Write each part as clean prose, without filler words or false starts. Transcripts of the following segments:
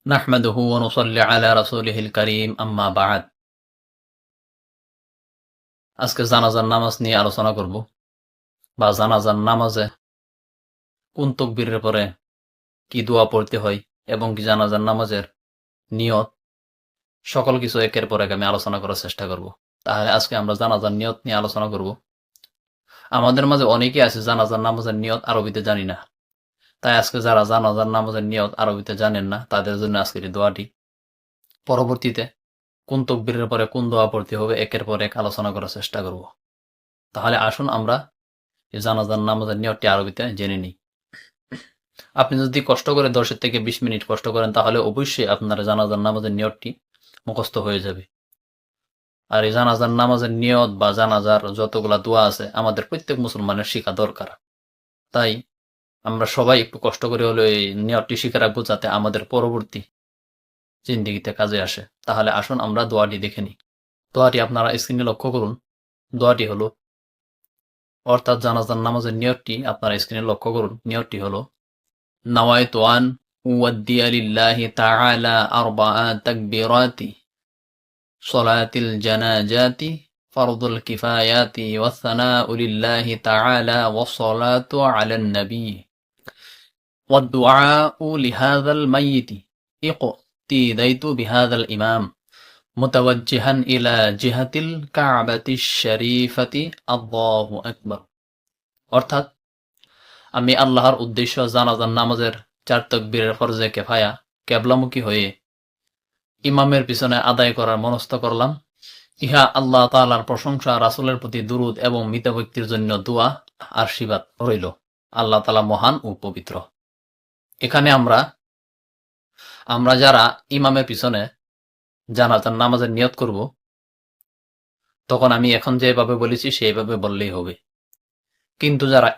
নাহমাদুহু ওয়া নুসাল্লি আলা রাসূলিহিল কারীম, আম্মা বা'দ। আজকে জানাজার নামাজ নিয়ে আলোচনা করব, বা জানাজার নামাজে কোন তাকবীরের পরে কি দোয়া পড়তে হয় এবং কি জানাজার নামাজের নিয়ত, সকল কিছু একের পর এক আমি আলোচনা করার চেষ্টা করব। তাহলে আজকে আমরা জানাজার নিয়ত নিয়ে আলোচনা করব। আমাদের মাঝে অনেকেই আছে জানাজার নামাজের নিয়ত আরবিতে জানি না, তাই আজকে যারা জানাজার নামাজের নিয়ত আরবিতে জানেন না তাদের জন্য আজকের এই দোয়াটি। পরবর্তীতে কোন তাকবীরের পরে কোন দোয়া পড়তে হবে একের পর এক আলোচনা করার চেষ্টা করব। তাহলে আসুন আমরা এই জানাজার নামাজের নিয়তটি আরবিতে জেনে নিই। আপনি যদি কষ্ট করে 10 থেকে 20 মিনিট কষ্ট করেন তাহলে অবশ্যই আপনার জানাজার নামাজের নিয়তটি মুখস্থ হয়ে যাবে। আর এই জানাজার নামাজের নিয়ত বা জানাজার যতগুলা দোয়া আছে আমাদের প্রত্যেক মুসলমানের শিখা দরকার। তাই আমরা সবাই একটু কষ্ট করে হলে এই নিয়তটি শিখে রাখবো, যাতে আমাদের পরবর্তী জিন্দেগিতে কাজে আসে। তাহলে আসুন আমরা দোয়াটি দেখে নিই। দোয়াটি আপনারা স্ক্রিনে লক্ষ্য করুন। দোয়াটি হলো, অর্থাৎ জানাজার নামাজের নিয়তটি আপনারা স্ক্রিনে লক্ষ্য করুন। নিয়তটি হলো, নাওয়াইতু আন উওয়াদ্দিয়া লিল্লাহি তাআলা আরবাআ তাকবীরাতি সলাতিল জানাজাতি ফারদুল কিফায়াতি ওয়াস সানাউ লিল্লাহি তাআলা ওয়াস সালাতু আলান নবী ওয়াদ দুআউ লিহাযাল মাইয়িতি ইক্তিদাইতু বিহাযাল ইমাম মুতাওয়াজ্জিহান ইলা জিহাতিল কা'বাতিশ শরীফাতি আল্লাহু আকবার। অর্থাৎ, আমি আল্লাহর উদ্দেশ্য জানাজার নামাজের 4 তাকবীরের ফরজে কিফায়া কিবলামুখী হয়ে ইমামের পিছনে আদায় করার মনস্থ করলাম। ইহা আল্লাহ তাআলার প্রশংসা, রাসূলের প্রতি দুরূদ এবং মৃত ব্যক্তির জন্য দোয়া আশীর্বাদ রইল। আল্লাহ তাআলা মহান ও পবিত্র। এখানে আমরা যারা ইমামের পিছনে জানাজার নামাজের নিয়ত করব, তখন আমি এখন যেভাবে বলেছি সেইভাবে বললেই হবে। কিন্তু যারা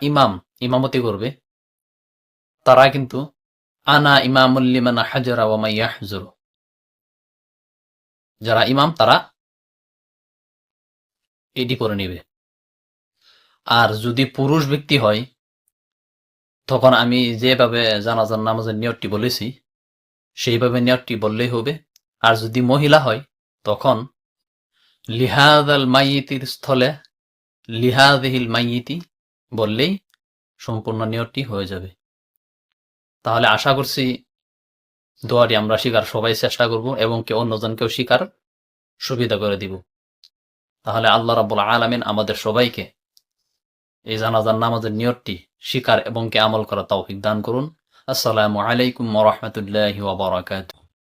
ইমামতি করবে তারা কিন্তু আনা ইমামুল লিমান হাজারা ওয়া মাই ইয়াহজুর, যারা ইমাম তারা এটি করে নেবে। আর যদি পুরুষ ব্যক্তি হয় তখন আমি যেভাবে জানাজার নামাজের নিয়তটি বলেছি সেইভাবে নিয়তটি বললেই হবে। আর যদি মহিলা হয় তখন লিহাযাল মাইয়িতির স্থলে লিহাযিহিল মাইয়িতি বললেই সম্পূর্ণ নিয়তটি হয়ে যাবে। তাহলে আশা করছি দোয়াটি আমরা শিখার সবাই চেষ্টা করব এবং কেউ অন্যজনকেও শিখার সুবিধা করে দিব। তাহলে আল্লাহ রাব্বুল আলামিন আমাদের সবাইকে এই জানাজার নামাজের নিয়তটি শিখার এবং কে আমল করা তৌফিক দান করুন। আসসালামু আলাইকুম ওয়া রাহমাতুল্লাহি ওয়া বারাকাতুহু।